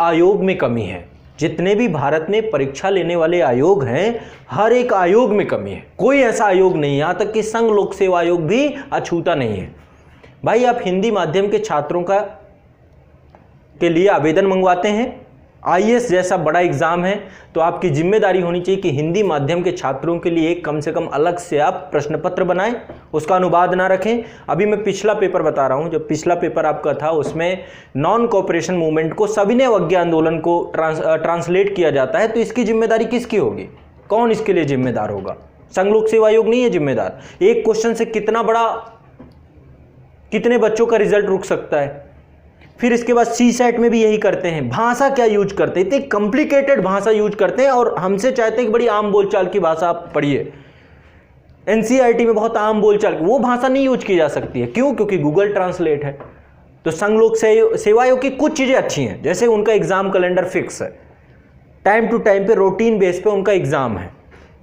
आयोग में कमी है। जितने भी भारत में परीक्षा लेने वाले आयोग हैं, हर एक आयोग में कमी है। कोई ऐसा आयोग नहीं, यहाँ तक कि संघ लोक सेवा आयोग भी अछूता नहीं है। भाई आप हिंदी माध्यम के छात्रों के लिए आवेदन मंगवाते हैं, आईएएस जैसा बड़ा एग्जाम है, तो आपकी जिम्मेदारी होनी चाहिए कि हिंदी माध्यम के छात्रों के लिए कम से कम अलग से आप प्रश्न पत्र बनाएं, उसका अनुवाद ना रखें। अभी मैं पिछला पेपर बता रहा हूं, जो पिछला पेपर आपका था उसमें नॉन कोऑपरेशन मूवमेंट को, सविनय अवज्ञा आंदोलन को ट्रांसलेट किया जाता है, तो इसकी जिम्मेदारी किसकी होगी? कौन इसके लिए जिम्मेदार होगा? संघ लोक सेवा आयोग नहीं है जिम्मेदार। एक क्वेश्चन से कितने बच्चों का रिजल्ट रुक सकता है। फिर इसके बाद सीसेट में भी यही करते हैं। भाषा क्या यूज करते हैं? इतनी कॉम्प्लिकेटेड भाषा यूज करते हैं और हमसे चाहते हैं कि बड़ी आम बोलचाल की भाषा आप पढ़िए। एनसीईआरटी में बहुत आम बोलचाल, वो भाषा नहीं यूज की जा सकती है। क्यों? क्योंकि गूगल ट्रांसलेट है। तो संघ लोक सेवा आयोग की कुछ चीजें अच्छी हैं, जैसे उनका एग्जाम कैलेंडर फिक्स है, टाइम टू टाइम पे रूटीन बेस पे उनका एग्जाम है,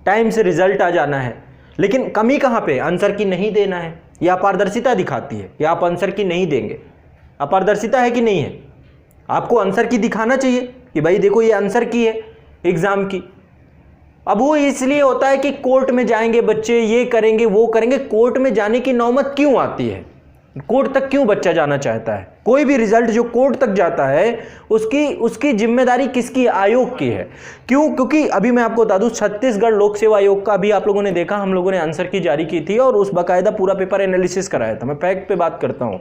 टाइम से रिजल्ट आ जाना है। लेकिन कमी कहाँ पे? आंसर की नहीं देना है। यह अपारदर्शिता दिखाती है कि आप आंसर की नहीं देंगे। अपारदर्शिता है कि नहीं है? आपको आंसर की दिखाना चाहिए कि भाई देखो ये आंसर की है एग्जाम की। अब वो इसलिए होता है कि कोर्ट में जाएंगे बच्चे, ये करेंगे वो करेंगे। कोर्ट में जाने की नौबत क्यों आती है? कोर्ट तक क्यों बच्चा जाना चाहता है? कोई भी रिजल्ट जो कोर्ट तक जाता है उसकी जिम्मेदारी किसकी? आयोग की है। क्यों? क्योंकि अभी मैं आपको बता दूं, छत्तीसगढ़ लोक सेवा आयोग का भी आप लोगों ने देखा, हम लोगों ने आंसर की जारी की थी और उस बाकायदा पूरा पेपर एनालिसिस कराया था। मैं फैक्ट पे बात करता हूं।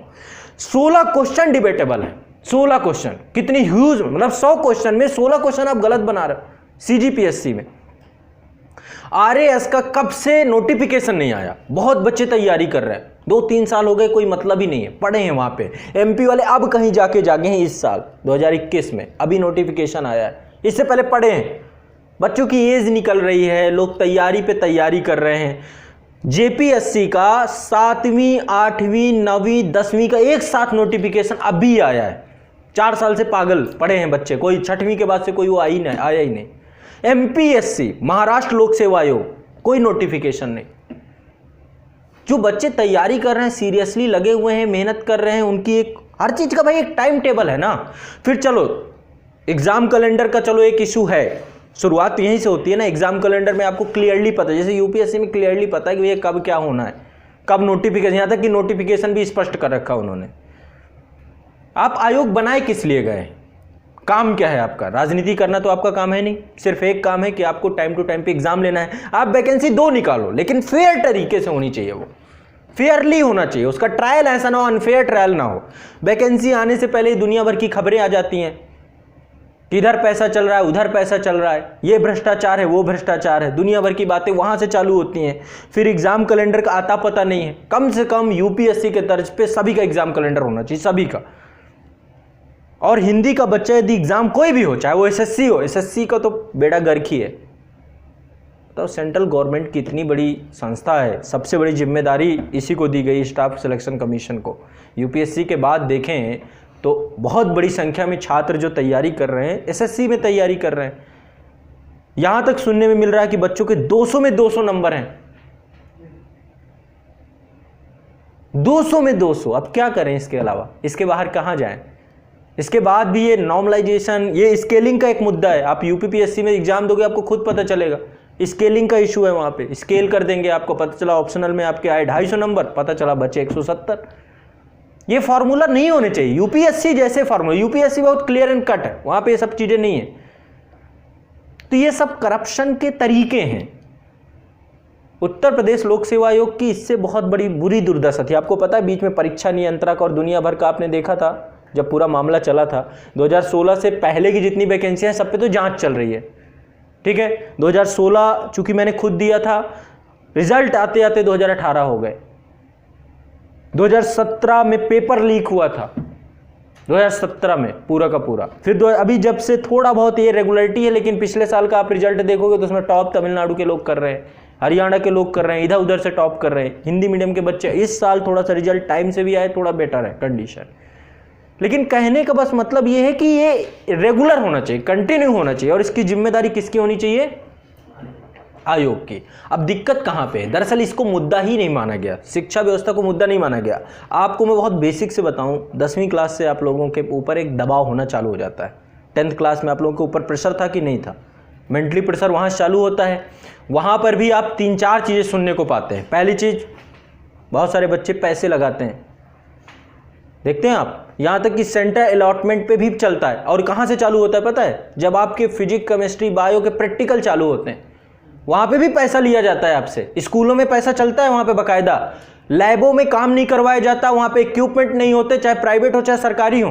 16 क्वेश्चन डिबेटेबल है। 16 क्वेश्चन, कितनी ह्यूज, मतलब 100 क्वेश्चन में 16 क्वेश्चन आप गलत बना रहे हो। सीजीपीएससी में आरएएस का कब से नोटिफिकेशन नहीं आया? बहुत बच्चे तैयारी कर रहे हैं, 2-3 साल हो गए, कोई मतलब ही नहीं है, पढ़े हैं वहां पे। एमपी वाले अब कहीं जाके जागे हैं इस साल 2021 में, अभी नोटिफिकेशन आया है। इससे पहले पढ़े हैं। बच्चों की एज निकल रही है, लोग तैयारी पे तैयारी कर रहे हैं। जेपीएससी का 7वीं 8वीं 9वीं 10वीं का एक साथ नोटिफिकेशन अभी आया है। 4 साल से पागल पड़े हैं बच्चे, कोई 6वीं के बाद से कोई वो आया ही नहीं। एमपीएससी, महाराष्ट्र लोक सेवा आयोग, कोई नोटिफिकेशन नहीं। जो बच्चे तैयारी कर रहे हैं, सीरियसली लगे हुए हैं, मेहनत कर रहे हैं, उनकी एक हर चीज का भाई एक टाइम टेबल है ना। फिर चलो एग्जाम कैलेंडर का चलो एक इशू है, शुरुआत यहीं से होती है ना। एग्जाम कैलेंडर में आपको क्लियरली पता है, जैसे यूपीएससी में क्लियरली पता है कि ये कब क्या होना है, कब नोटिफिकेशन, यहां तक कि नोटिफिकेशन भी स्पष्ट कर रखा उन्होंने। आप आयोग बनाए किस लिए गए? काम क्या है आपका? राजनीति करना तो आपका काम है नहीं। सिर्फ एक काम है कि आपको टाइम टू टाइम पे एग्जाम लेना है। आप वैकेंसी 2 निकालो, लेकिन फेयर तरीके से होनी चाहिए, वो फेयरली होना चाहिए। उसका ट्रायल ऐसा ना हो, अनफेयर ट्रायल ना हो। वैकेंसी आने से पहले ही दुनिया भर की खबरें आ जाती हैं, इधर पैसा चल रहा है, उधर पैसा चल रहा है, ये भ्रष्टाचार है, वो भ्रष्टाचार है, दुनिया भर की बातें वहां से चालू होती हैं। फिर एग्जाम कैलेंडर का आता पता नहीं है। कम से कम यूपीएससी के तर्ज पे सभी का एग्जाम कैलेंडर होना चाहिए, सभी का। और हिंदी का बच्चा यदि एग्जाम कोई भी हो, चाहे वो एसएससी हो, एसएससी का तो बेड़ा गर्क ही है। तो सेंट्रल गवर्नमेंट की इतनी बड़ी संस्था है, सबसे बड़ी जिम्मेदारी इसी को दी गई, स्टाफ सिलेक्शन कमीशन को। यूपीएससी के बाद देखें तो बहुत बड़ी संख्या में छात्र जो तैयारी कर रहे हैं, एसएससी में तैयारी कर रहे हैं। यहां तक सुनने में मिल रहा है कि बच्चों के 200 में 200 नंबर हैं। 200 में 200। अब क्या करें इसके अलावा? इसके बाहर कहां जाएं? इसके बाद भी ये नॉर्मलाइजेशन, ये स्केलिंग का एक मुद्दा है। आप यूपीपीएससी में एग्जाम दोगे, आपको खुद पता चलेगा, स्केलिंग का इशू है। वहां पे स्केल कर देंगे, आपको पता चला ऑप्शनल में आपके आए 250 नंबर, पता चला बचे 170। ये फार्मूला नहीं होने चाहिए यूपीएससी जैसे फार्मूला। यूपीएससी बहुत क्लियर एंड कट है, वहां पे ये सब चीजें नहीं है। तो ये सब करप्शन के तरीके हैं। उत्तर प्रदेश लोक सेवा आयोग की इससे बहुत बड़ी बुरी दुर्दशा थी। आपको पता है बीच में परीक्षा नियंत्रक और दुनिया भर का आपने देखा था, जब पूरा मामला चला था। 2016 से पहले की जितनी वैकेंसियां, सब पे तो जांच चल रही है, ठीक है। 2016 चूंकि मैंने खुद दिया था, रिजल्ट आते आते 2018 हो गए। 2017 में पेपर लीक हुआ था, 2017 में पूरा का पूरा। फिर अभी जब से थोड़ा बहुत ये रेगुलरिटी है, लेकिन पिछले साल का आप रिजल्ट देखोगे तो उसमें टॉप तमिलनाडु के लोग कर रहे हैं, हरियाणा के लोग कर रहे हैं, इधर उधर से टॉप कर रहे हैं। हिंदी मीडियम के बच्चे इस साल थोड़ा सा रिजल्ट टाइम से भी आए, थोड़ा बेटर है कंडीशन। लेकिन कहने का बस मतलब ये है कि ये रेगुलर होना चाहिए, कंटिन्यू होना चाहिए। और इसकी जिम्मेदारी किसकी होनी चाहिए? आयोग की। अब दिक्कत कहां पे है? दरअसल इसको मुद्दा ही नहीं माना गया, शिक्षा व्यवस्था को मुद्दा नहीं माना गया। आपको मैं बहुत बेसिक से बताऊं, 10वीं क्लास से आप लोगों के ऊपर एक दबाव होना चालू हो जाता है। 10th क्लास में आप लोगों के ऊपर प्रेशर था कि नहीं था? मेंटली प्रेशर वहाँ से चालू होता है। वहाँ पर भी आप 3-4 चीज़ें सुनने को पाते हैं। पहली चीज़, बहुत सारे बच्चे पैसे लगाते हैं, देखते हैं आप, यहाँ तक कि सेंटर अलॉटमेंट पे भी चलता है। और कहाँ से चालू होता है पता है? जब आपके फिजिक्स, केमिस्ट्री, बायो के प्रैक्टिकल चालू होते हैं, वहाँ पे भी पैसा लिया जाता है आपसे। स्कूलों में पैसा चलता है वहाँ पे बाकायदा। लैबों में काम नहीं करवाया जाता, वहाँ पे इक्विपमेंट नहीं होते, चाहे प्राइवेट हो चाहे सरकारी हो,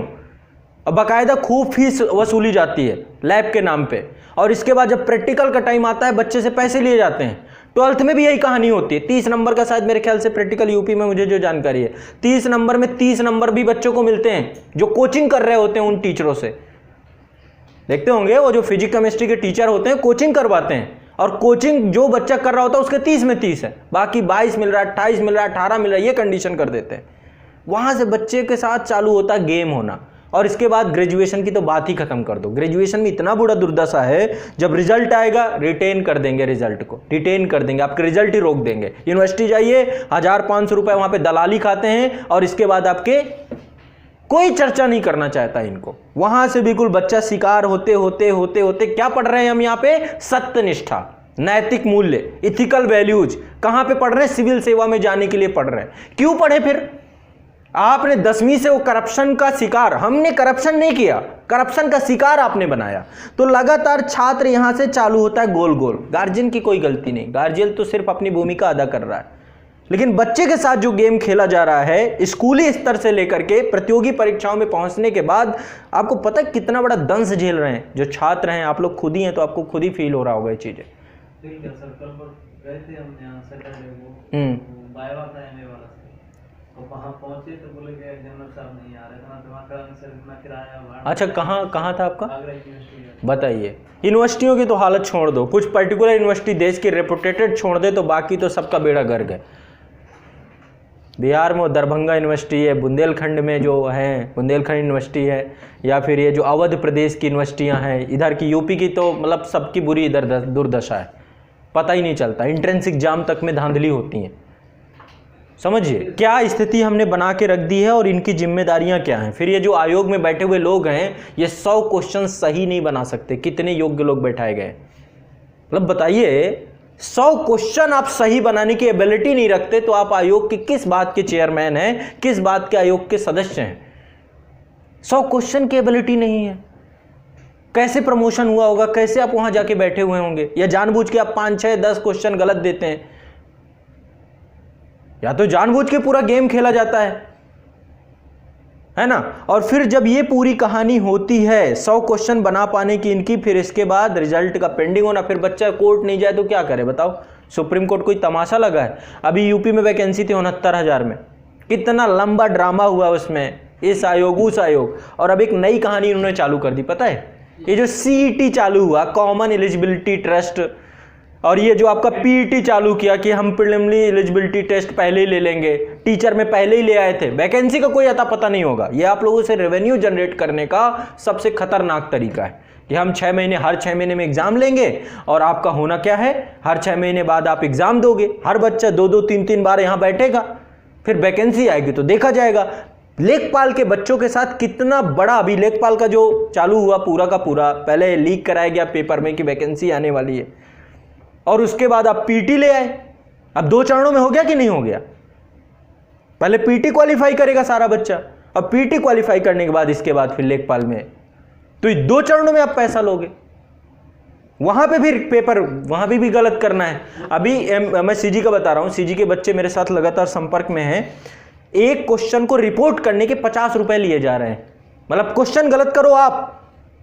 और बाकायदा खूब फीस वसूली जाती है लैब के नाम पे। और इसके बाद जब प्रैक्टिकल का टाइम आता है, बच्चे से पैसे लिए जाते हैं। 12th में भी यही कहानी होती है। 30 नंबर का शायद मेरे ख्याल से प्रैक्टिकल यूपी में, मुझे जो जानकारी है, 30 नंबर में 30 नंबर भी बच्चों को मिलते हैं जो कोचिंग कर रहे होते हैं उन टीचरों से। देखते होंगे वो जो फिजिक्स केमिस्ट्री के टीचर होते हैं कोचिंग करवाते हैं, और कोचिंग जो बच्चा कर रहा होता है उसके 30 में 30 है, बाकी 22 मिल रहा है, 28 मिल रहा है, 18 मिल रहा है, ये कंडीशन कर देते हैं। वहां से बच्चे के साथ चालू होता है गेम होना। और इसके बाद ग्रेजुएशन की तो बात ही खत्म कर दो। ग्रेजुएशन में इतना बुरा दुर्दशा है, जब रिजल्ट आएगा रिटेन कर देंगे, रिजल्ट को रिटेन कर देंगे, आपके रिजल्ट ही रोक देंगे। यूनिवर्सिटी जाइए, 1000-500 रुपए वहां पे दलाली खाते हैं, और इसके बाद आपके कोई चर्चा नहीं करना चाहता इनको। वहां से बिल्कुल बच्चा शिकार होते होते होते होते क्या पढ़ रहे हैं हम यहाँ पे? सत्यनिष्ठा, नैतिक मूल्य, इथिकल वैल्यूज। कहां पे पढ़ रहे हैं? सिविल सेवा में जाने के लिए पढ़ रहे हैं। क्यों पढ़े फिर? आपने 10वीं से वो करप्शन का शिकार, हमने करप्शन नहीं किया, करप्शन का शिकार आपने बनाया। तो लगातार छात्र यहां से चालू होता है गोल गोल। गार्जियन की कोई गलती नहीं, गार्जियन तो सिर्फ अपनी भूमिका अदा कर रहा है, लेकिन बच्चे के साथ जो गेम खेला जा रहा है स्कूली स्तर से लेकर के प्रतियोगी परीक्षाओं में पहुंचने के बाद, आपको पता है कितना बड़ा दंश झेल रहे हैं जो छात्र हैं। आप लोग खुद ही हैं तो आपको खुद ही फील हो रहा होगा ये चीजें। वहाँ पहुंचे तो बोले कि जनरल साहब नहीं आ रहे, किराया। अच्छा, कहाँ था आपका? बताइए। यूनिवर्सिटियों की तो हालत छोड़ दो, कुछ पर्टिकुलर यूनिवर्सिटी देश की रेपुटेटेड छोड़ दे तो बाकी तो सबका बेड़ा गर्क है। बिहार में दरभंगा यूनिवर्सिटी है, बुंदेलखंड में जो है बुंदेलखंड यूनिवर्सिटी है, या फिर ये जो अवध प्रदेश की यूनिवर्सिटियाँ हैं, इधर की यूपी की तो मतलब सबकी बुरी इधर दुर्दशा है, पता ही नहीं चलता। एंट्रेंस एग्जाम तक में धांधली होती हैं। समझिए क्या स्थिति हमने बना के रख दी है और इनकी जिम्मेदारियां क्या हैं। फिर ये जो आयोग में बैठे हुए लोग हैं, ये 100 क्वेश्चन सही नहीं बना सकते। कितने योग्य लोग बैठाए गए, मतलब बताइए, 100 क्वेश्चन आप सही बनाने की एबिलिटी नहीं रखते तो आप आयोग के किस बात के चेयरमैन हैं, किस बात के आयोग के सदस्य हैं? 100 क्वेश्चन की एबिलिटी नहीं है, कैसे प्रमोशन हुआ होगा? कैसे आप वहां जाके बैठे हुए होंगे? या जानबूझ के आप 5, 6, 10 क्वेश्चन गलत देते हैं, या तो जानबूझ के पूरा गेम खेला जाता है ना। और फिर जब ये पूरी कहानी होती है 100 क्वेश्चन बना पाने की इनकी, फिर इसके बाद रिजल्ट का पेंडिंग होना, फिर बच्चा कोर्ट नहीं जाए तो क्या करे बताओ? सुप्रीम कोर्ट कोई तमाशा लगा है? अभी यूपी में वैकेंसी थी 69,000 में, कितना लंबा ड्रामा हुआ उसमें, इस आयोग उस आयोग। और अब एक नई कहानी इन्होंने चालू कर दी, पता है? ये जो CET चालू हुआ, कॉमन एलिजिबिलिटी टेस्ट, और ये जो आपका PET चालू किया कि हम प्रीलिमिनरी एलिजिबिलिटी टेस्ट पहले ही ले लेंगे, टीचर में पहले ही ले आए थे, वैकेंसी का कोई अता पता नहीं होगा। ये आप लोगों से रेवेन्यू जनरेट करने का सबसे खतरनाक तरीका है कि हम 6 महीने, हर 6 महीने में एग्जाम लेंगे, और आपका होना क्या है, हर 6 महीने बाद आप एग्जाम दोगे, हर बच्चा 2-2, 3-3 बार यहाँ बैठेगा, फिर वैकेंसी आएगी तो देखा जाएगा। लेखपाल के बच्चों के साथ कितना बड़ा, अभी लेखपाल का जो चालू हुआ पूरा का पूरा, पहले लीक कराया गया पेपर में कि वैकेंसी आने वाली है, और उसके बाद आप PET ले आए। अब 2 चरणों में हो गया कि नहीं हो गया? पहले PET क्वालिफाई करेगा सारा बच्चा, अब PET क्वालिफाई करने के बाद इसके बाद फिर लेखपाल में, तो 2 चरणों में आप पैसा लोगे। वहां पे फिर पेपर, वहां भी गलत करना है। अभी मैं CG का बता रहा हूं, CG के बच्चे मेरे साथ लगातार संपर्क में हैं। एक क्वेश्चन को रिपोर्ट करने के 50 रुपए लिए जा रहे हैं। मतलब क्वेश्चन गलत करो आप,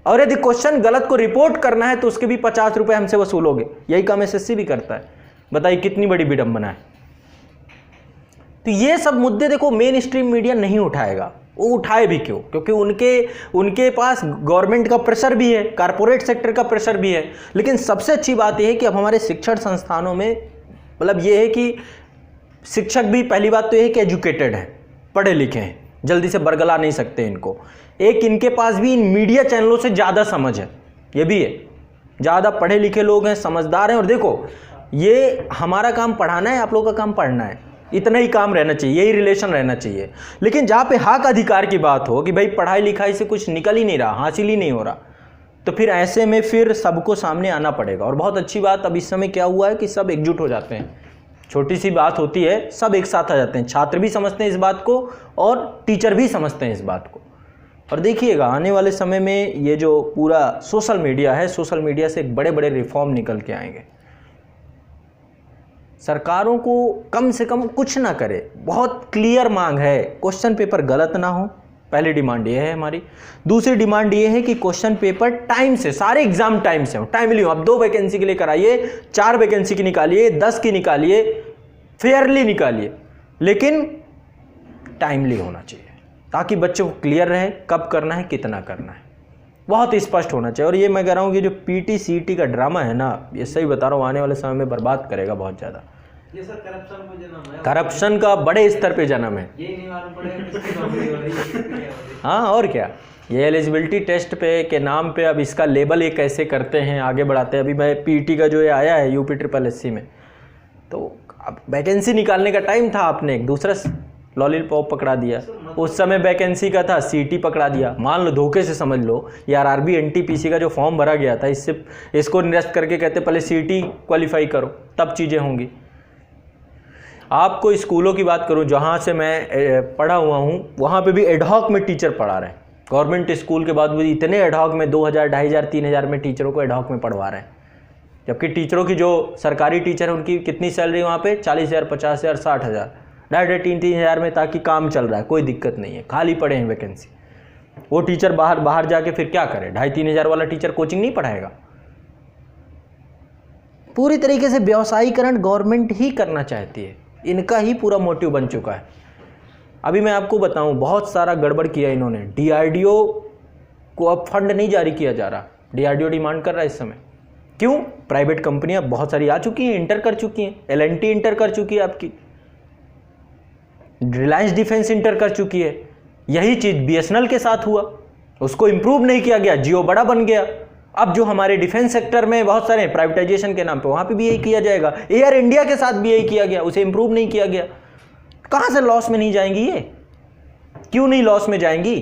और यदि क्वेश्चन गलत को रिपोर्ट करना है तो उसके भी 50 रुपए हमसे वसूलोगे। यही काम SSC भी करता है। बताइए कितनी बड़ी विडंबना है। तो ये सब मुद्दे देखो मेन स्ट्रीम मीडिया नहीं उठाएगा। वो उठाए भी क्यों? क्योंकि उनके पास गवर्नमेंट का प्रेशर भी है, कारपोरेट सेक्टर का प्रेशर भी है। लेकिन सबसे अच्छी बात यह है कि अब हमारे शिक्षण संस्थानों में मतलब ये है कि शिक्षक भी, पहली बात तो यह है कि एजुकेटेड हैं, पढ़े लिखे हैं, जल्दी से बरगला नहीं सकते इनको। एक इनके पास भी इन मीडिया चैनलों से ज़्यादा समझ है, ये भी है, ज़्यादा पढ़े लिखे लोग हैं, समझदार हैं। और देखो ये हमारा काम पढ़ाना है, आप लोगों का काम पढ़ना है, इतना ही काम रहना चाहिए, यही रिलेशन रहना चाहिए। लेकिन जहाँ पे हक अधिकार की बात हो कि भाई पढ़ाई लिखाई से कुछ निकल ही नहीं रहा, हासिल ही नहीं हो रहा, तो फिर ऐसे में फिर सबको सामने आना पड़ेगा। और बहुत अच्छी बात अब इस समय क्या हुआ है कि सब एकजुट हो जाते हैं, छोटी सी बात होती है सब एक साथ आ जाते हैं, छात्र भी समझते हैं इस बात को और टीचर भी समझते हैं इस बात को। और देखिएगा आने वाले समय में ये जो पूरा सोशल मीडिया है, सोशल मीडिया से एक बड़े बड़े रिफॉर्म निकल के आएंगे। सरकारों को कम से कम कुछ ना करे, बहुत क्लियर मांग है, क्वेश्चन पेपर गलत ना हो, पहली डिमांड ये है हमारी। दूसरी डिमांड ये है कि क्वेश्चन पेपर टाइम से, सारे एग्जाम टाइम से हो, टाइमली हो। अब 2 वैकेंसी के लिए कराइए, 4 वैकेंसी की निकालिए, 10 की निकालिए, फेयरली निकालिए, लेकिन टाइमली होना चाहिए ताकि बच्चों को क्लियर रहे कब करना है, कितना करना है, बहुत स्पष्ट होना चाहिए। और ये मैं कह रहा हूँ कि जो पीटी सीटी का ड्रामा है ना, ये सही बता रहा हूँ, आने वाले समय में बर्बाद करेगा बहुत ज़्यादा। ये सर करप्शन को जन्म है, करप्शन का बड़े स्तर पे जन्म है। ये नहीं मालूम पड़ेगा किसकी नौकरी हो रही है, किसकी नहीं हो रही। हाँ और क्या, ये एलिजिबिलिटी टेस्ट पे के नाम पे अब इसका लेबल ये कैसे करते हैं, आगे बढ़ाते हैं। अभी मैं पीटी का जो ये आया है UP-SSC में, तो अब वैकेंसी निकालने का टाइम था, आपने एक दूसरा लॉलीपॉप पकड़ा दिया। उस समय वैकेंसी का था, सीटी पकड़ा दिया। मान लो धोखे से समझ लो, या RRB NTPC का जो फॉर्म भरा गया था, इसको निरस्त करके कहते पहले सीटी क्वालिफाई करो तब चीज़ें होंगी। आपको स्कूलों की बात करूं, जहां से मैं पढ़ा हुआ हूं, वहां पे भी एडहॉक में टीचर पढ़ा रहे हैं। गवर्नमेंट स्कूल के बाद भी इतने एडहॉक में 2000, 2500, 3000 में टीचरों को एडहॉक में पढ़वा रहे हैं। जबकि टीचरों की जो सरकारी टीचर है उनकी कितनी सैलरी वहाँ पे 40,000, 50,000, 60,000, 2,500-3,000 में, ताकि काम चल रहा है, कोई दिक्कत नहीं है, खाली पड़े हैं वैकेंसी। वो टीचर बाहर जाके फिर क्या करे? 2,500-3,000 वाला टीचर कोचिंग नहीं पढ़ाएगा। पूरी तरीके से व्यवसायीकरण गवर्नमेंट ही करना चाहती है, इनका ही पूरा मोटिव बन चुका है। अभी मैं आपको बताऊं, बहुत सारा गड़बड़ किया इन्होंने। DRDO को अब फंड नहीं जारी किया जा रहा, DRDO डिमांड कर रहा है इस समय। क्यों? प्राइवेट कंपनियां बहुत सारी आ चुकी हैं, इंटर कर चुकी हैं, L&T इंटर कर चुकी है, आपकी रिलायंस डिफेंस इंटर कर चुकी है। यही चीज़ BSNL के साथ हुआ, उसको इम्प्रूव नहीं किया गया, जियो बड़ा बन गया। अब जो हमारे डिफेंस सेक्टर में बहुत सारे प्राइवेटाइजेशन के नाम पे, वहाँ पे भी यही किया जाएगा। एयर इंडिया के साथ भी यही किया गया, उसे इम्प्रूव नहीं किया गया। कहाँ से लॉस में नहीं जाएंगी ये? क्यों नहीं लॉस में जाएंगी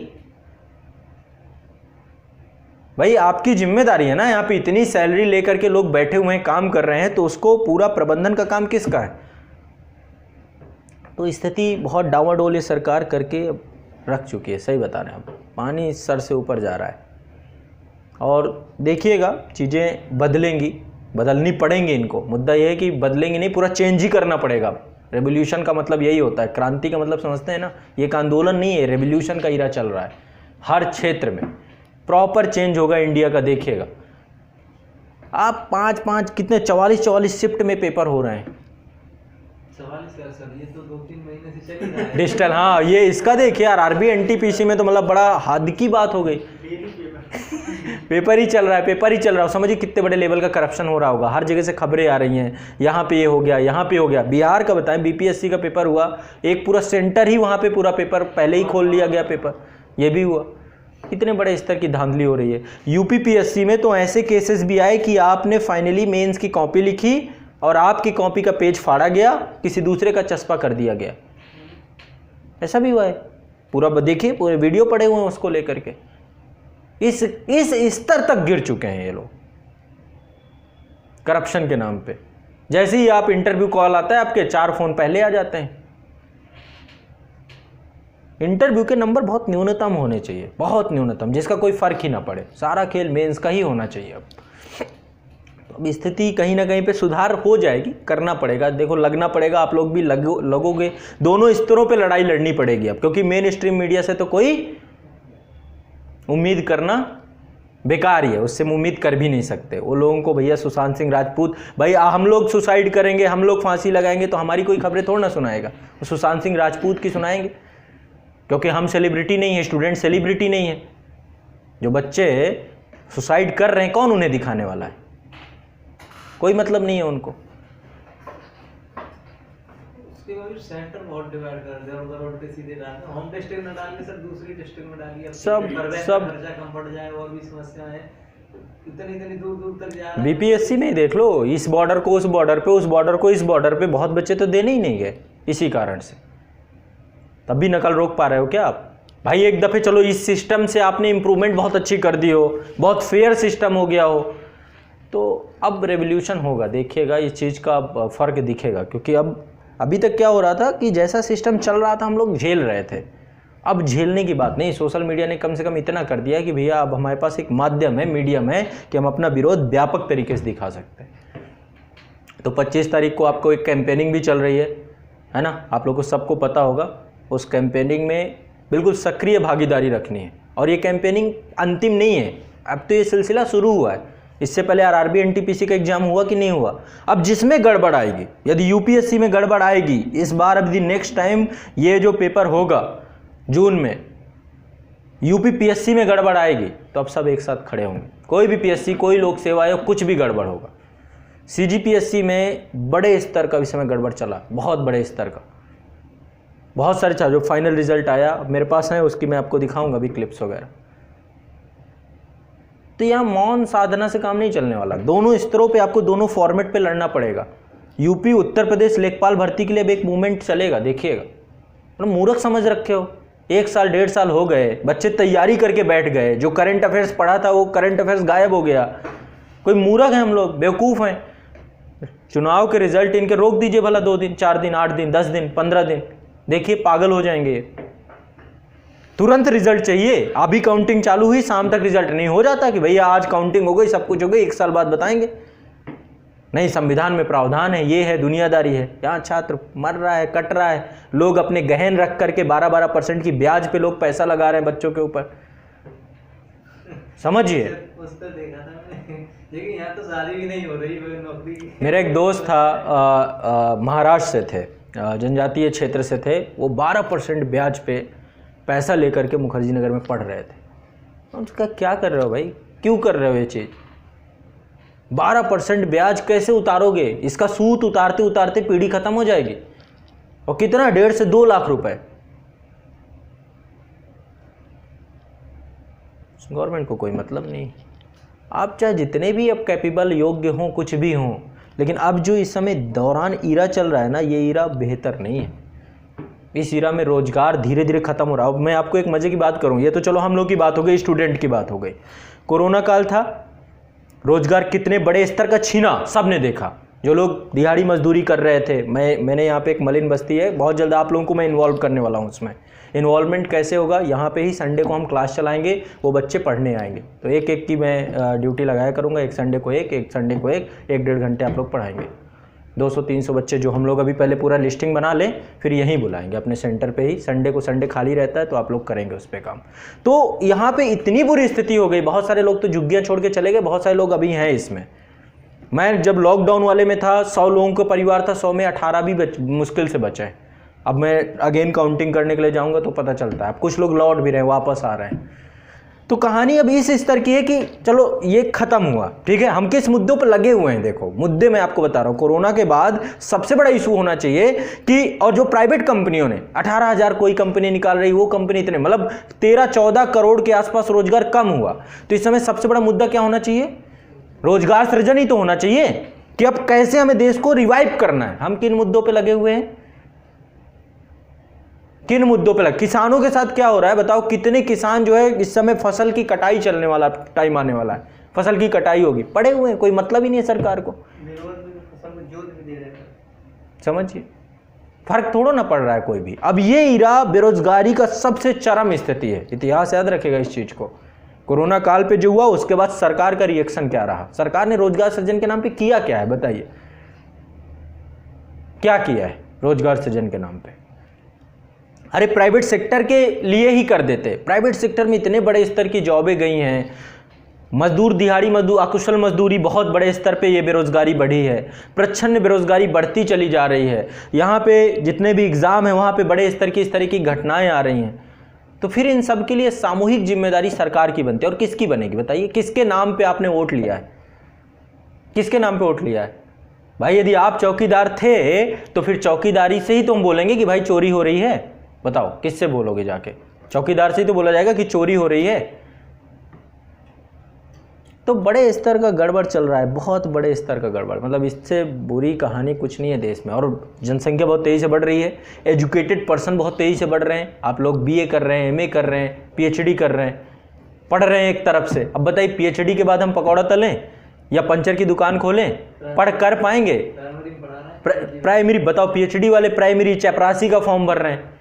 भाई? आपकी जिम्मेदारी है ना, यहाँ पे इतनी सैलरी लेकर के लोग बैठे हुए हैं, काम कर रहे हैं, तो उसको पूरा प्रबंधन का काम किसका है? तो स्थिति बहुत डावाडोल ये सरकार करके रख चुकी है, सही बता रहे हैं। अब पानी सर से ऊपर जा रहा है और देखिएगा चीज़ें बदलेंगी, बदलनी पड़ेंगी इनको। मुद्दा यह है कि बदलेंगी नहीं, पूरा चेंज ही करना पड़ेगा। रेवोल्यूशन का मतलब यही होता है, क्रांति का मतलब समझते हैं ना, ये एक आंदोलन नहीं है, रेवोल्यूशन का इरा चल रहा है। हर क्षेत्र में प्रॉपर चेंज होगा इंडिया का, देखिएगा आप। 5-5 कितने 44 शिफ्ट में पेपर हो रहे हैं, 44 सर, ये तो 2-3 महीने से चल रहा है डिजिटल। हाँ, ये इसका देखिए यार, RRB NTPC में तो मतलब बड़ा हद की बात हो गई। पेपर ही चल रहा है, पेपर ही चल रहा है। समझिए कितने बड़े लेवल का करप्शन हो रहा होगा। हर जगह से खबरें आ रही हैं, यहाँ पे ये हो गया, यहाँ पे हो गया। बिहार का बताएं, BPSC का पेपर हुआ, एक पूरा सेंटर ही वहाँ पे पूरा पेपर पहले ही खोल लिया गया पेपर, ये भी हुआ। इतने बड़े स्तर की धांधली हो रही है। UP-PSC में तो ऐसे केसेस भी आए कि आपने फाइनली मेंस की कॉपी लिखी और आपकी कॉपी का पेज फाड़ा गया, किसी दूसरे का चस्पा कर दिया गया, ऐसा भी हुआ है। पूरा देखिए, पूरे वीडियो पड़े हुए हैं उसको लेकर के। इस स्तर तक गिर चुके हैं ये लोग करप्शन के नाम पे। जैसे ही आप इंटरव्यू कॉल आता है, आपके 4 फोन पहले आ जाते हैं। इंटरव्यू के नंबर बहुत न्यूनतम होने चाहिए, बहुत न्यूनतम, जिसका कोई फर्क ही ना पड़े। सारा खेल मेंस का ही होना चाहिए अब। तो अब स्थिति कहीं ना कहीं पे सुधार हो जाएगी, करना पड़ेगा। देखो, लगना पड़ेगा, आप लोग भी लगोगे। दोनों स्तरों पे लड़ाई लड़नी पड़ेगी अब, क्योंकि मेन स्ट्रीम मीडिया से तो कोई उम्मीद करना बेकार ही है, उससे हम उम्मीद कर भी नहीं सकते। वो लोगों को भैया सुशांत सिंह राजपूत, भाई हम लोग सुसाइड करेंगे, हम लोग फांसी लगाएंगे, तो हमारी कोई खबरें थोड़ा ना सुनाएगा, वो सुशांत सिंह राजपूत की सुनाएंगे, क्योंकि हम सेलिब्रिटी नहीं है, स्टूडेंट सेलिब्रिटी नहीं है। जो बच्चे सुसाइड कर रहे हैं, कौन उन्हें दिखाने वाला है? कोई मतलब नहीं है उनको। उसके बाद सेंटर बहुत डिवाइड कर दिया, उधर रोड पे सीधे डालते, होम टेस्टिंग में डाल के सर दूसरी टेस्टिंग में डालिए, सब खर्चा कम पड़ जाए, और भी समस्या है, इतनी दूर तक जा रहा है। BPSC में देख लो, इस बॉर्डर को उस बॉर्डर पे, उस बॉर्डर को इस बॉर्डर पे, बहुत बच्चे तो देने ही नहीं गए इसी कारण से। तब भी नकल रोक पा रहे हो क्या आप? भाई एक दफ़े चलो इस सिस्टम से आपने इम्प्रूवमेंट बहुत अच्छी कर दी हो, बहुत फेयर सिस्टम हो गया हो, तो अब रेवोल्यूशन होगा, देखिएगा इस चीज़ का फ़र्क दिखेगा। क्योंकि अब अभी तक क्या हो रहा था कि जैसा सिस्टम चल रहा था हम लोग झेल रहे थे, अब झेलने की बात नहीं। सोशल मीडिया ने कम से कम इतना कर दिया कि भैया अब हमारे पास एक माध्यम है, मीडियम है कि हम अपना विरोध व्यापक तरीके से दिखा सकते हैं। तो 25 तारीख को आपको एक कैंपेनिंग भी चल रही है ना, आप लोगों को सबको पता होगा। उस कैंपेनिंग में बिल्कुल सक्रिय भागीदारी रखनी है। और ये कैंपेनिंग अंतिम नहीं है, अब तो ये सिलसिला शुरू हुआ है। इससे पहले आरआरबी एनटीपीसी का एग्जाम हुआ कि नहीं हुआ। अब जिसमें गड़बड़ आएगी, यदि यूपीएससी में गड़बड़ आएगी इस बार, अब नेक्स्ट टाइम ये जो पेपर होगा जून में, यूपी पीएससी में गड़बड़ आएगी तो अब सब एक साथ खड़े होंगे। कोई भी पीएससी, कोई लोक सेवा आयोग, कुछ भी गड़बड़ होगा। सीजीपीएससी में बड़े स्तर का इस समय गड़बड़ चला, बहुत बड़े स्तर का, बहुत सारे जो फाइनल रिजल्ट आया मेरे पास है, उसकी मैं आपको दिखाऊंगा भी क्लिप्स वगैरह। तो यहाँ मौन साधना से काम नहीं चलने वाला, दोनों स्तरों पे आपको दोनों फॉर्मेट पे लड़ना पड़ेगा। यूपी उत्तर प्रदेश लेखपाल भर्ती के लिए अब एक मूवमेंट चलेगा, देखिएगा। मतलब मूर्ख समझ रखे हो, 1 साल 1.5 साल हो गए, बच्चे तैयारी करके बैठ गए, जो करंट अफेयर्स पढ़ा था वो करंट अफेयर्स गायब हो गया। कोई मूर्ख है हम लोग, बेवकूफ़ हैं। चुनाव के रिजल्ट इनके रोक दीजिए भला 2 दिन 4 दिन 8 दिन 10 दिन 15 दिन, देखिए पागल हो जाएंगे। तुरंत रिजल्ट चाहिए, अभी काउंटिंग चालू हुई, शाम तक रिजल्ट नहीं हो जाता कि भैया आज काउंटिंग हो गई, सब कुछ हो गई, 1 साल बाद बताएंगे। नहीं, संविधान में प्रावधान है, ये है, दुनियादारी है। यहाँ छात्र मर रहा है, कट रहा है, लोग अपने गहन रख करके 12-12% की ब्याज पे लोग पैसा लगा रहे हैं बच्चों के ऊपर, समझिए। उस पर देखा था मैंने, लेकिन यहाँ तो शादी भी नहीं हो रही नौकरी की। मेरा एक दोस्त था, महाराष्ट्र से थे, जनजातीय क्षेत्र से थे, वो 12% ब्याज पे पैसा लेकर के मुखर्जी नगर में पढ़ रहे थे। उसका क्या कर रहे हो भाई, क्यों कर रहे हो ये चीज़? 12% ब्याज कैसे उतारोगे? इसका सूद उतारते उतारते पीढ़ी खत्म हो जाएगी। और कितना, 1.5 से 2 लाख रुपए। गवर्नमेंट को कोई मतलब नहीं। आप चाहे जितने भी अब कैपेबल, योग्य हों, कुछ भी हों, लेकिन अब जो इस समय दौरान ईरा चल रहा है ना, ये ईरा बेहतर नहीं है। इस ईरा में रोजगार धीरे धीरे खत्म हो रहा है। अब मैं आपको एक मजे की बात करूं, ये तो चलो हम लोग की बात हो गई, स्टूडेंट की बात हो गई। कोरोना काल था, रोजगार कितने बड़े स्तर का छीना सबने देखा। जो लोग दिहाड़ी मजदूरी कर रहे थे, मैंने यहाँ पे एक मलिन बस्ती है, बहुत जल्द आप लोगों को मैं इन्वॉल्व करने वाला हूँ उसमें। इन्वॉल्वमेंट कैसे होगा, यहाँ पे ही संडे को हम क्लास चलाएंगे, वो बच्चे पढ़ने आएंगे, तो एक एक की मैं ड्यूटी लगाया करूँगा, एक संडे को एक संडे को एक 1-1.5 घंटे आप लोग पढ़ाएंगे। 200-300 बच्चे जो हम लोग अभी पहले पूरा लिस्टिंग बना लें, फिर यहीं बुलाएंगे अपने सेंटर पे ही। संडे को संडे खाली रहता है तो आप लोग करेंगे उस पर काम। तो यहाँ पे इतनी बुरी स्थिति हो गई, बहुत सारे लोग तो झुग्गियाँ छोड़ के चले गए, बहुत सारे लोग अभी हैं इसमें। मैं जब लॉकडाउन वाले में था, 100 लोगों का परिवार था, 100 में 18 भी मुश्किल से बचे। अब मैं अगेन काउंटिंग करने के लिए जाऊँगा तो पता चलता है, अब कुछ लोग लौट भी रहे हैं, वापस आ रहे हैं। तो कहानी अब इस स्तर की है कि चलो ये खत्म हुआ, ठीक है, हम किस मुद्दों पर लगे हुए हैं। देखो मुद्दे मैं आपको बता रहा हूँ, कोरोना के बाद सबसे बड़ा इशू होना चाहिए कि, और जो प्राइवेट कंपनियों ने 18,000 कोई कंपनी निकाल रही, वो कंपनी इतने, मतलब 13-14 करोड़ के आसपास रोजगार कम हुआ। तो इस समय सबसे बड़ा मुद्दा क्या होना चाहिए? रोजगार सृजन ही तो होना चाहिए कि अब कैसे हमें देश को रिवाइव करना है। हम किन मुद्दों पर लगे हुए हैं, किन मुद्दों पे लग? किसानों के साथ क्या हो रहा है बताओ? कितने किसान जो है इस समय फसल की कटाई चलने वाला टाइम आने वाला है, फसल की कटाई होगी, पड़े हुए हैं, कोई मतलब ही नहीं है सरकार को। समझिए, फर्क थोड़ा ना पड़ रहा है कोई भी। अब ये ईरा बेरोजगारी का सबसे चरम स्थिति है, इतिहास याद रखेगा इस चीज को। कोरोना काल पे जो हुआ उसके बाद सरकार का रिएक्शन क्या रहा, सरकार ने रोजगार सृजन के नाम पे किया क्या है बताइए, क्या किया है रोजगार सृजन के नाम पे? अरे प्राइवेट सेक्टर के लिए ही कर देते। प्राइवेट सेक्टर में इतने बड़े स्तर की जॉबें गई हैं, मजदूर, दिहाड़ी मजदूर, अकुशल मजदूरी, बहुत बड़े स्तर पे ये बेरोजगारी बढ़ी है, प्रच्छन्न बेरोजगारी बढ़ती चली जा रही है। यहाँ पे जितने भी एग्जाम है वहाँ पे बड़े स्तर की इस तरह की घटनाएं आ रही हैं। तो फिर इन सब के लिए सामूहिक जिम्मेदारी सरकार की बनती है। और किसकी बनेगी बताइए? किसके नाम पे आपने वोट लिया है? किसके नाम पे वोट लिया है भाई? यदि आप चौकीदार थे तो फिर चौकीदारी से ही तो हम बोलेंगे कि भाई चोरी हो रही है। बताओ किससे बोलोगे जाके? चौकीदार से ही तो बोला जाएगा कि चोरी हो रही है। तो बड़े स्तर का गड़बड़ चल रहा है, बहुत बड़े स्तर का गड़बड़, मतलब इससे बुरी कहानी कुछ नहीं है देश में। और जनसंख्या बहुत तेज़ी से बढ़ रही है, एजुकेटेड पर्सन बहुत तेज़ी से बढ़ रहे हैं। आप लोग BA कर रहे हैं, MA कर रहे हैं, PhD कर रहे हैं, पढ़ रहे हैं एक तरफ से। अब बताइए PhD के बाद हम पकौड़ा तलें या पंचर की दुकान खोलें, पढ़ कर पाएंगे? प्राइमरी बताओ, PhD वाले प्राइमरी चपरासी का फॉर्म भर रहे हैं।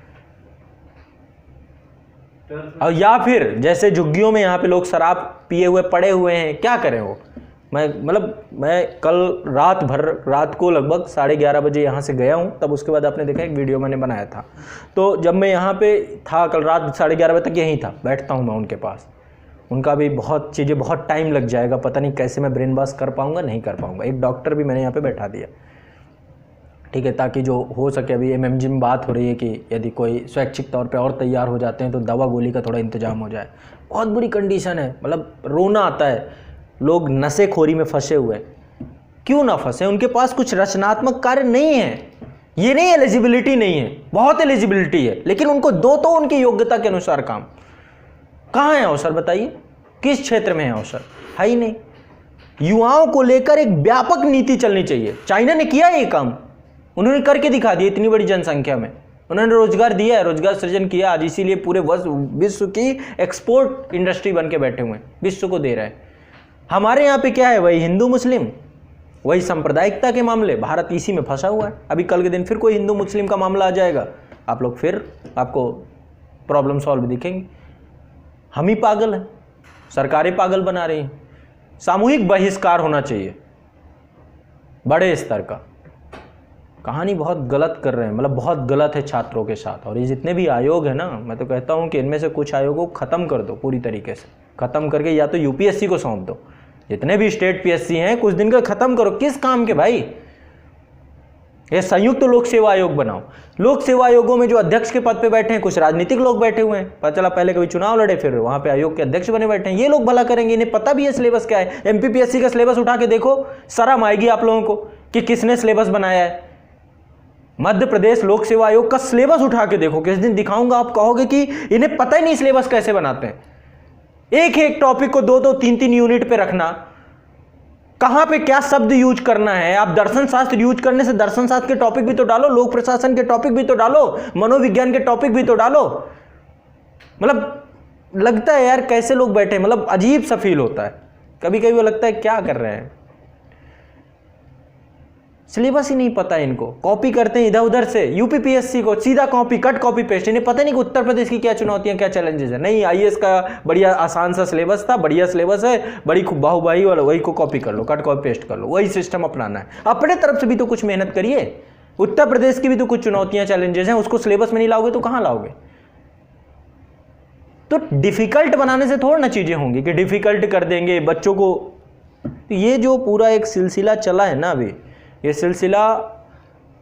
और या फिर जैसे झुग्गियों में यहाँ पे लोग शराब पिए हुए पड़े हुए हैं, क्या करें वो? मैं कल रात को लगभग 11:30 बजे यहाँ से गया हूँ, तब उसके बाद आपने देखा एक वीडियो मैंने बनाया था। तो जब मैं यहाँ पे था कल रात 11:30 बजे तक यहीं था, बैठता हूँ मैं उनके पास। उनका भी बहुत चीज़ें, बहुत टाइम लग जाएगा, पता नहीं कैसे मैं ब्रेन वॉश कर पाऊँगा, नहीं कर पाऊँगा। एक डॉक्टर भी मैंने यहाँ पे बैठा दिया, ठीक है, ताकि जो हो सके। अभी MMG में बात हो रही है कि यदि कोई स्वैच्छिक तौर पे और तैयार हो जाते हैं तो दवा गोली का थोड़ा इंतजाम हो जाए। बहुत बुरी कंडीशन है, मतलब रोना आता है। लोग नशेखोरी में फंसे हुए हैं। क्यों ना फंसे? उनके पास कुछ रचनात्मक कार्य नहीं है। ये नहीं एलिजिबिलिटी नहीं है, बहुत एलिजिबिलिटी है, लेकिन उनको दो तो उनकी योग्यता के अनुसार काम। कहाँ है अवसर बताइए? किस क्षेत्र में है अवसर? है ही नहीं। युवाओं को लेकर एक व्यापक नीति चलनी चाहिए। चाइना ने किया ये काम, उन्होंने करके दिखा दिया इतनी बड़ी जनसंख्या में। उन्होंने रोजगार दिया है, रोजगार सृजन किया। आज इसीलिए पूरे विश्व की एक्सपोर्ट इंडस्ट्री बन के बैठे हुए हैं, विश्व को दे रहे हैं। हमारे यहाँ पे क्या है? वही हिंदू मुस्लिम, वही सांप्रदायिकता के मामले। भारत इसी में फंसा हुआ है। अभी कल के दिन फिर कोई हिंदू मुस्लिम का मामला आ जाएगा, आप लोग फिर आपको प्रॉब्लम सॉल्व दिखेंगे। हम ही पागल हैं, सरकारें पागल बना रही हैं। सामूहिक बहिष्कार होना चाहिए बड़े स्तर का। कहानी बहुत गलत कर रहे हैं, मतलब बहुत गलत है छात्रों के साथ। और ये जितने भी आयोग है ना, मैं तो कहता हूँ कि इनमें से कुछ आयोगों को ख़त्म कर दो, पूरी तरीके से ख़त्म करके या तो UPSC को सौंप दो। जितने भी स्टेट PSC हैं कुछ दिन का ख़त्म करो। किस काम के भाई? ये संयुक्त तो लोक सेवा आयोग बनाओ। लोक सेवा आयोगों में जो अध्यक्ष के पद पे बैठे हैं कुछ राजनीतिक लोग बैठे हुए हैं। पता चला पहले कभी चुनाव लड़े, फिर वहाँ पे आयोग के अध्यक्ष बने बैठे हैं। ये लोग भला करेंगे? इन्हें पता भी है सिलेबस क्या है। MPPSC का सिलेबस उठा के देखो, शर्म आएगी आप लोगों को कि किसने सिलेबस बनाया है। मध्य प्रदेश लोक सेवा आयोग का सिलेबस उठा के देखो, किस दिन दिखाऊंगा आप कहोगे कि इन्हें पता ही नहीं सिलेबस कैसे बनाते हैं। एक एक टॉपिक को 2-2, 3-3 यूनिट पे रखना, कहां पे क्या शब्द यूज करना है। आप दर्शन शास्त्र यूज करने से दर्शन शास्त्र के टॉपिक भी तो डालो, लोक प्रशासन के टॉपिक भी तो डालो, मनोविज्ञान के टॉपिक भी तो डालो। मतलब लगता है यार कैसे लोग बैठे, मतलब अजीब सा फील होता है कभी कभी। वो लगता है क्या कर रहे हैं, सिलेबस ही नहीं पता है इनको। कॉपी करते हैं इधर उधर से, UPPSC को सीधा कॉपी, कट कॉपी पेस्ट। इन्हें पता नहीं कि उत्तर प्रदेश की क्या चुनौतियां, क्या चैलेंजेस है। नहीं, IAS का बढ़िया आसान सा सिलेबस था, बढ़िया सिलेबस है, बड़ी बाहुबाही वाला, वही को कॉपी कर लो, कट कॉपी पेस्ट कर लो, वही सिस्टम अपनाना है। अपने तरफ से भी तो कुछ मेहनत करिए। उत्तर प्रदेश की भी तो कुछ चुनौतियां, चैलेंजेस हैं, उसको सिलेबस में नहीं लाओगे तो कहाँ लाओगे? तो डिफिकल्ट बनाने से थोड़ा ना चीजें होंगी कि डिफिकल्ट कर देंगे बच्चों को। तो ये जो पूरा एक सिलसिला चला है ना, अभी ये सिलसिला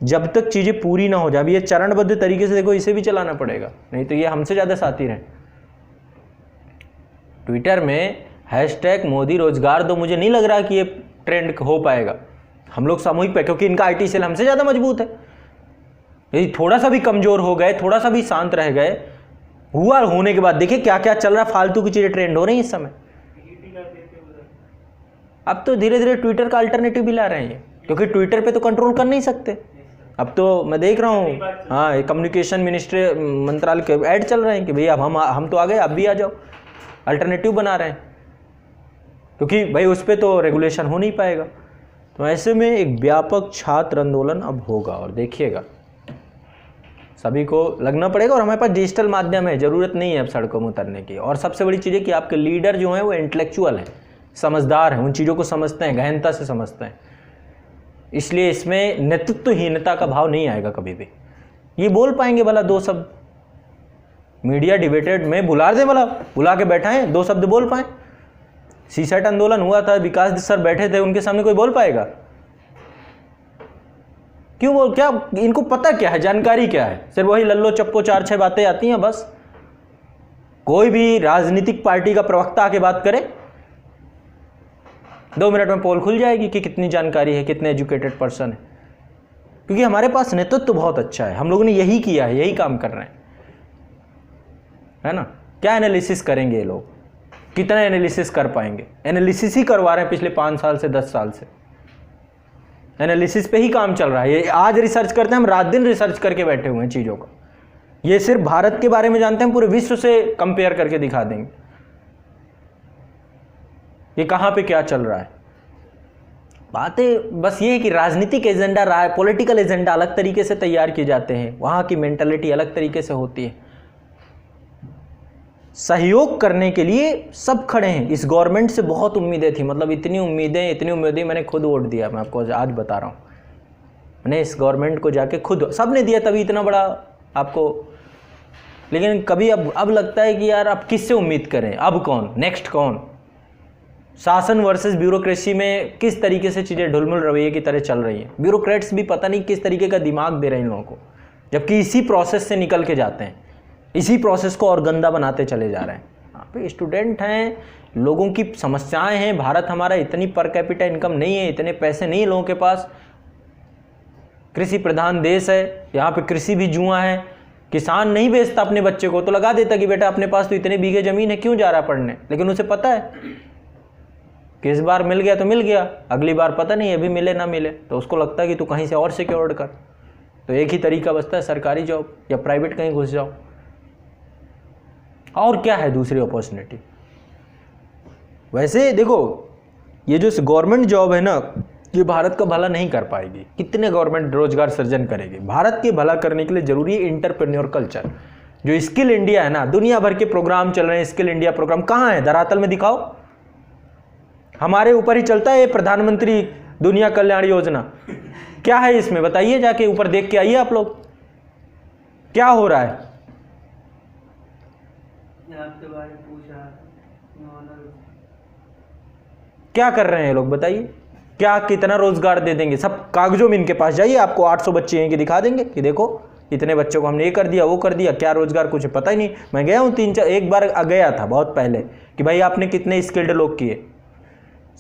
जब तक चीज़ें पूरी ना हो जाए, अभी ये चरणबद्ध तरीके से देखो, इसे भी चलाना पड़ेगा, नहीं तो ये हमसे ज़्यादा साथी रहें। ट्विटर में #मोदी रोजगार दो, मुझे नहीं लग रहा कि ये ट्रेंड हो पाएगा। हम लोग सामूहिक पे, क्योंकि इनका IT सेल हमसे ज़्यादा मजबूत है। यदि थोड़ा सा भी कमज़ोर हो गए, थोड़ा सा भी शांत रह गए, हुआ होने के बाद देखिए क्या क्या चल रहा है, फालतू की चीज़ें ट्रेंड हो रही हैं इस समय। अब तो धीरे धीरे ट्विटर का अल्टरनेटिव भी ला रहे हैं, क्योंकि ट्विटर पे तो कंट्रोल कर नहीं सकते। अब तो मैं देख रहा हूँ, हाँ, कम्युनिकेशन मिनिस्ट्री मंत्रालय के ऐड चल रहे हैं कि भैया अब हम तो आ गए, आप भी आ जाओ। अल्टरनेटिव बना रहे हैं, क्योंकि भाई उस पर तो रेगुलेशन हो नहीं पाएगा। तो ऐसे में एक व्यापक छात्र आंदोलन अब होगा, और देखिएगा सभी को लगना पड़ेगा। और हमारे पास डिजिटल माध्यम है, ज़रूरत नहीं है अब सड़कों में उतरने की। और सबसे बड़ी चीज़ है कि आपके लीडर जो हैं वो इंटेलेक्चुअल हैं, समझदार हैं, उन चीज़ों को समझते हैं, गहनता से समझते हैं। इसलिए इसमें नेतृत्वहीनता का भाव नहीं आएगा कभी भी। ये बोल पाएंगे भला 2 शब्द, मीडिया डिबेटेड में बुला दें, भला बुला के बैठाएं, 2 शब्द बोल पाएं। CSAT आंदोलन हुआ था, विकास सर बैठे थे, उनके सामने कोई बोल पाएगा? क्यों बोल, क्या इनको पता क्या है, जानकारी क्या है? सिर्फ वही लल्लो चप्पो 4-6 बातें आती हैं बस। कोई भी राजनीतिक पार्टी का प्रवक्ता आके बात करे, 2 मिनट में पोल खुल जाएगी कि कितनी जानकारी है, कितने एजुकेटेड पर्सन है। क्योंकि हमारे पास नेतृत्व तो बहुत अच्छा है, हम लोगों ने यही किया है, यही काम कर रहे हैं, है ना। क्या एनालिसिस करेंगे ये लोग? कितना एनालिसिस कर पाएंगे? एनालिसिस ही करवा रहे हैं पिछले 5 साल से 10 साल से, एनालिसिस पे ही काम चल रहा है। ये आज रिसर्च करते हैं, हम रात दिन रिसर्च करके बैठे हुए हैं चीज़ों का। ये सिर्फ भारत के बारे में जानते हैं, पूरे विश्व से कंपेयर करके दिखा देंगे ये कहाँ पे क्या चल रहा है। बातें बस ये है कि राजनीतिक एजेंडा, पॉलिटिकल एजेंडा अलग तरीके से तैयार किए जाते हैं, वहाँ की मेंटालिटी अलग तरीके से होती है। सहयोग करने के लिए सब खड़े हैं। इस गवर्नमेंट से बहुत उम्मीदें थी, मतलब इतनी उम्मीदें मैंने खुद वोट दिया, मैं आपको आज बता रहा हूँ। मैंने इस गवर्नमेंट को जाके खुद, सब ने दिया तभी इतना बड़ा आपको, लेकिन कभी अब लगता है कि यार अब किससे उम्मीद करें, अब कौन, नेक्स्ट कौन। शासन वर्सेस ब्यूरोक्रेसी में किस तरीके से चीज़ें ढुलमुल रवैये की तरह चल रही हैं। ब्यूरोक्रेट्स भी पता नहीं किस तरीके का दिमाग दे रहे हैं इन लोगों को, जबकि इसी प्रोसेस से निकल के जाते हैं, इसी प्रोसेस को और गंदा बनाते चले जा रहे हैं। यहाँ पे स्टूडेंट हैं, लोगों की समस्याएं हैं। भारत हमारा इतनी पर कैपिटा इनकम नहीं है, इतने पैसे नहीं है लोगों के पास। कृषि प्रधान देश है, यहाँ पे कृषि भी जुआ है। किसान नहीं बेचता अपने बच्चे को, तो लगा देता कि बेटा अपने पास तो इतने बीघे ज़मीन है, क्यों जा रहा पढ़ने। लेकिन उसे पता है कि इस बार मिल गया तो मिल गया, अगली बार पता नहीं अभी मिले ना मिले, तो उसको लगता है कि तू कहीं से और सिक्योर्ड कर। तो एक ही तरीका बचता है, सरकारी जॉब या प्राइवेट कहीं घुस जाओ। और क्या है दूसरी अपॉर्चुनिटी। वैसे देखो, ये जो गवर्नमेंट जॉब है ना, ये भारत का भला नहीं कर पाएगी। कितने गवर्नमेंट रोजगार सृजन करेगी? भारत के भला करने के लिए जरूरी है इंटरप्रेन्योर कल्चर। जो स्किल इंडिया है ना, दुनिया भर के प्रोग्राम चल रहे हैं, स्किल इंडिया प्रोग्राम कहाँ है? धरातल में दिखाओ। हमारे ऊपर ही चलता है प्रधानमंत्री दुनिया कल्याण योजना, क्या है इसमें बताइए, जाके ऊपर देख के आइए आप लोग क्या हो रहा है। आपके बारे में पूछा, क्या कर रहे हैं लोग बताइए, क्या कितना रोजगार दे देंगे? सब कागजों में इनके पास जाइए, आपको 800 बच्चे हैं कि दिखा देंगे कि देखो इतने बच्चों को हमने ये कर दिया वो कर दिया। क्या रोजगार, कुछ पता ही नहीं। मैं गया हूँ 3-4, एक बार गया था बहुत पहले कि भाई आपने कितने स्किल्ड लोग किए,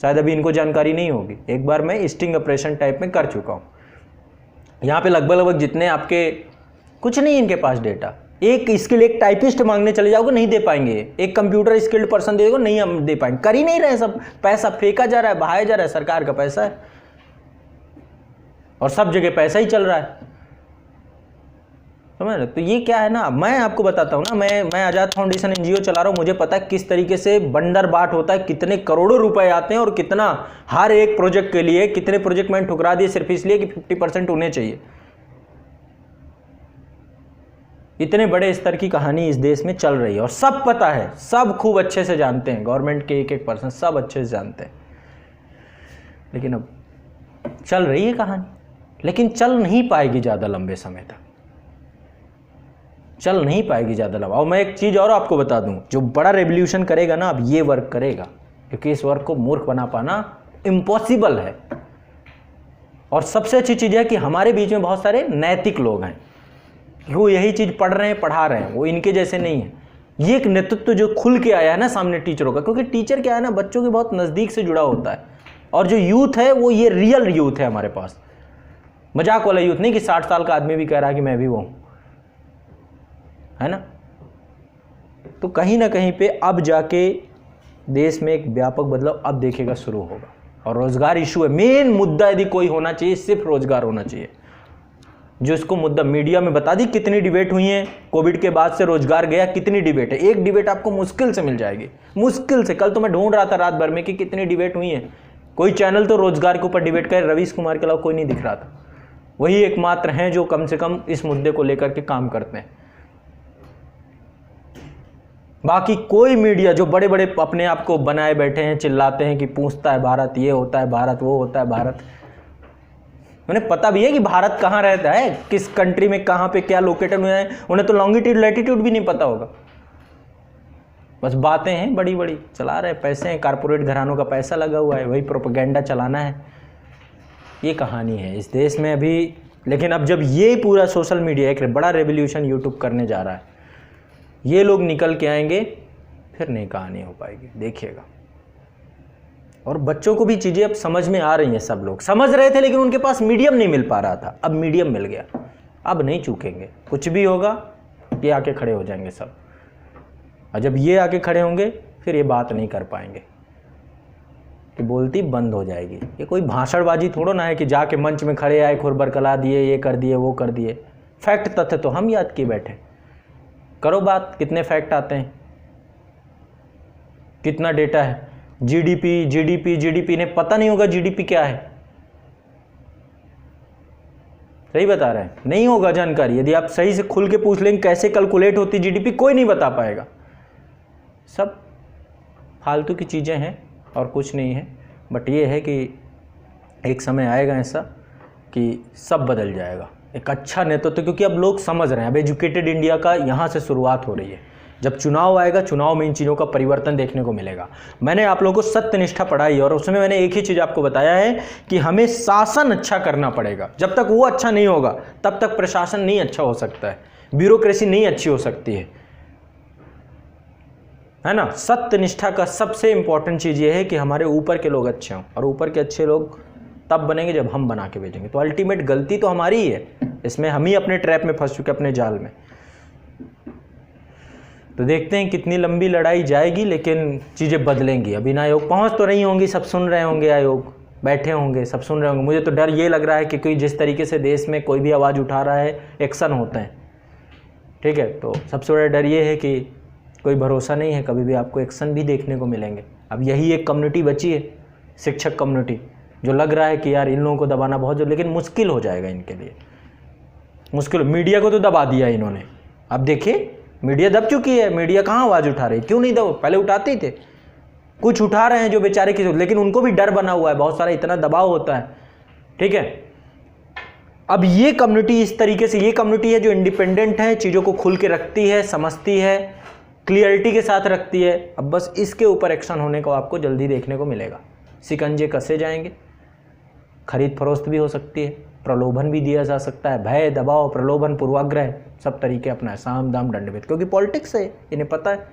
शायद अभी इनको जानकारी नहीं होगी। एक बार मैं स्टिंग ऑपरेशन टाइप में कर चुका हूँ। यहाँ पे लगभग जितने आपके, कुछ नहीं इनके पास डेटा। एक स्किल, एक टाइपिस्ट मांगने चले जाओगे नहीं दे पाएंगे, एक कंप्यूटर स्किल्ड पर्सन दे दोगे नहीं हम दे पाएंगे। कर ही नहीं रहे, सब पैसा फेंका जा रहा है, बहाया जा रहा है, सरकार का पैसा है और सब जगह पैसा ही चल रहा है, समझ रहे? तो ये क्या है ना, मैं आपको बताता हूँ ना, मैं आज़ाद फाउंडेशन एनजीओ चला रहा हूँ, मुझे पता है किस तरीके से बंडर बाट होता है, कितने करोड़ों रुपए आते हैं और कितना हर एक प्रोजेक्ट के लिए, कितने प्रोजेक्ट मैंने ठुकरा दिए सिर्फ इसलिए कि 50% उन्हें चाहिए। इतने बड़े स्तर की कहानी इस देश में चल रही है और सब पता है, सब खूब अच्छे से जानते हैं, गवर्नमेंट के एक पर्सन सब अच्छे से जानते हैं। लेकिन अब चल रही है कहानी, लेकिन चल नहीं पाएगी ज़्यादा लंबे समय तक, चल नहीं पाएगी ज़्यादा लंबा। और मैं एक चीज़ और आपको बता दूं, जो बड़ा रेवोल्यूशन करेगा ना, अब ये वर्क करेगा, क्योंकि इस वर्क को मूर्ख बना पाना इम्पॉसिबल है। और सबसे अच्छी चीज़ है कि हमारे बीच में बहुत सारे नैतिक लोग हैं, वो यही चीज़ पढ़ रहे हैं, पढ़ा रहे हैं, वो इनके जैसे नहीं है। ये एक नेतृत्व जो खुल के आया है ना सामने टीचरों का, क्योंकि टीचर क्या है ना, बच्चों के बहुत नज़दीक से जुड़ा होता है। और जो यूथ है वो ये रियल यूथ है हमारे पास, मजाक वाला यूथ नहीं कि 60 साल का आदमी भी कह रहा है कि मैं भी वो हूँ, है ना। तो कहीं ना कहीं पे अब जाके देश में एक व्यापक बदलाव अब देखेगा शुरू होगा। और रोजगार इशू है मेन मुद्दा, यदि कोई होना चाहिए सिर्फ रोजगार होना चाहिए। जो इसको मुद्दा मीडिया में बता दी, कितनी डिबेट हुई है कोविड के बाद से रोजगार गया, कितनी डिबेट है। एक डिबेट आपको मुश्किल से मिल जाएगी, मुश्किल से। कल तो मैं ढूंढ रहा था रात भर में कि कितनी डिबेट हुई है। कोई चैनल तो रोजगार के ऊपर डिबेट करे, रवीश कुमार के अलावा कोई नहीं दिख रहा था। वही एकमात्र हैं जो कम से कम इस मुद्दे को लेकर के काम करते हैं। बाकी कोई मीडिया जो बड़े बड़े अपने आप को बनाए बैठे हैं, चिल्लाते हैं कि पूछता है भारत, ये होता है भारत, वो होता है भारत। उन्हें पता भी है कि भारत कहाँ रहता है, किस कंट्री में कहाँ पे क्या लोकेटेड हुआ है। उन्हें तो लॉन्गिट्यूड लैटिट्यूड भी नहीं पता होगा। बस बातें हैं बड़ी बड़ी, चला रहे, पैसे हैं, कारपोरेट घरानों का पैसा लगा हुआ है, वही प्रोपेगेंडा चलाना है। ये कहानी है इस देश में अभी। लेकिन अब जब ये पूरा सोशल मीडिया एक बड़ा रेवोल्यूशन यूट्यूब करने जा रहा है, ये लोग निकल के आएंगे, फिर नहीं कहानी हो पाएगी, देखिएगा। और बच्चों को भी चीज़ें अब समझ में आ रही हैं। सब लोग समझ रहे थे लेकिन उनके पास मीडियम नहीं मिल पा रहा था, अब मीडियम मिल गया। अब नहीं चूकेंगे, कुछ भी होगा ये आके खड़े हो जाएंगे सब। और जब ये आके खड़े होंगे फिर ये बात नहीं कर पाएंगे कि बोलती बंद हो जाएगी। ये कोई भाषणबाजी थोड़ा ना है कि जाके मंच में खड़े आए, खुर बरकला दिए, ये कर दिए वो कर दिए। फैक्ट तथ्य तो हम याद किए बैठे। करो बात, कितने फैक्ट आते हैं, कितना डेटा है। जीडीपी ने पता नहीं होगा जीडीपी क्या है, सही बता रहे हैं, नहीं होगा जानकारी। यदि आप सही से खुल के पूछ लेंगे कैसे कैलकुलेट होती जीडीपी, कोई नहीं बता पाएगा। सब फालतू की चीज़ें हैं और कुछ नहीं है। बट ये है कि एक समय आएगा ऐसा कि सब बदल जाएगा, एक अच्छा नेतृत्व, क्योंकि अब लोग समझ रहे हैं। अब एजुकेटेड इंडिया का यहाँ से शुरुआत हो रही है। जब चुनाव आएगा, चुनाव में इन चीज़ों का परिवर्तन देखने को मिलेगा। मैंने आप लोगों को सत्यनिष्ठा पढ़ाई और उसमें मैंने एक ही चीज़ आपको बताया है कि हमें शासन अच्छा करना पड़ेगा। जब तक वो अच्छा नहीं होगा तब तक प्रशासन नहीं अच्छा हो सकता है, ब्यूरोक्रेसी नहीं अच्छी हो सकती है ना। सत्यनिष्ठा का सबसे इंपॉर्टेंट चीज़ ये है कि हमारे ऊपर के लोग अच्छे हों, और ऊपर के अच्छे लोग तब बनेंगे जब हम बना के भेजेंगे। तो अल्टीमेट गलती तो हमारी ही है, इसमें हम ही अपने ट्रैप में फंस चुके, अपने जाल में। तो देखते हैं कितनी लंबी लड़ाई जाएगी, लेकिन चीज़ें बदलेंगी। अभी ना आयोग पहुँच तो नहीं होंगी, सब सुन रहे होंगे, आयोग बैठे होंगे, सब सुन रहे होंगे। मुझे तो डर ये लग रहा है कि कोई जिस तरीके से देश में कोई भी आवाज़ उठा रहा है, एक्शन होते हैं, ठीक है। तो सबसे बड़ा डर ये है कि कोई भरोसा नहीं है, कभी भी आपको एक्शन भी देखने को मिलेंगे। अब यही एक कम्युनिटी बची है, शिक्षक कम्युनिटी, जो लग रहा है कि यार इन लोगों को दबाना बहुत जरूरी, लेकिन मुश्किल हो जाएगा इनके लिए, मुश्किल। मीडिया को तो दबा दिया इन्होंने, अब देखिए मीडिया दब चुकी है। मीडिया कहाँ आवाज़ उठा रही है, क्यों नहीं दब, पहले उठाते ही थे। कुछ उठा रहे हैं जो बेचारे की, लेकिन उनको भी डर बना हुआ है, बहुत सारा इतना दबाव होता है, ठीक है। अब ये कम्युनिटी इस तरीके से, ये कम्युनिटी है जो इंडिपेंडेंट है, चीज़ों को खुल के रखती है, समझती है, क्लियरिटी के साथ रखती है। अब बस इसके ऊपर एक्शन होने को आपको जल्दी देखने को मिलेगा। शिकंजे कसे जाएंगे, खरीद फरोख्त भी हो सकती है, प्रलोभन भी दिया जा सकता है, भय, दबाव, प्रलोभन, पूर्वाग्रह, सब तरीके अपना है, साम दाम दंडभेद, क्योंकि पॉलिटिक्स है, इन्हें पता है।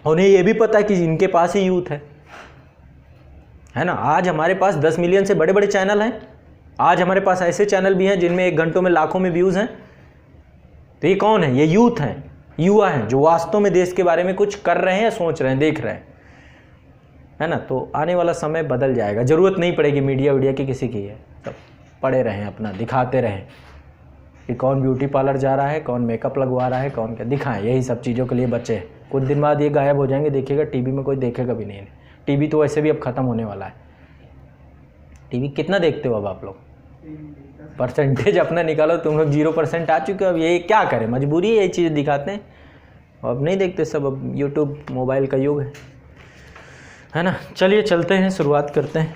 उन्हें ये भी पता है कि इनके पास ही यूथ है ना। आज हमारे पास 10 मिलियन से बड़े बड़े चैनल हैं, आज हमारे पास ऐसे चैनल भी हैं जिनमें 1 घंटों में लाखों में व्यूज़ हैं। तो ये कौन है, ये यूथ हैं, युवा हैं, जो वास्तव में देश के बारे में कुछ कर रहे हैं, सोच रहे हैं, देख रहे हैं, है ना। तो आने वाला समय बदल जाएगा, ज़रूरत नहीं पड़ेगी मीडिया की किसी की है, सब पड़े रहें, अपना दिखाते रहें कि कौन ब्यूटी पार्लर जा रहा है, कौन मेकअप लगवा रहा है, कौन क्या दिखाएं। यही सब चीज़ों के लिए बचे हैं। कुछ दिन बाद ये गायब हो जाएंगे, देखिएगा टीवी में कोई देखेगा भी नहीं। टीवी तो वैसे भी अब ख़त्म होने वाला है। टीवी कितना देखते हो अब आप लोग, परसेंटेज अपना निकालो, तुम लोग 0% आ चुके हो। अब ये क्या करें, मजबूरी है, ये चीज़ दिखाते हैं। अब नहीं देखते सब, अब यूट्यूब मोबाइल का युग है ना। चलिए चलते हैं, शुरुआत करते हैं।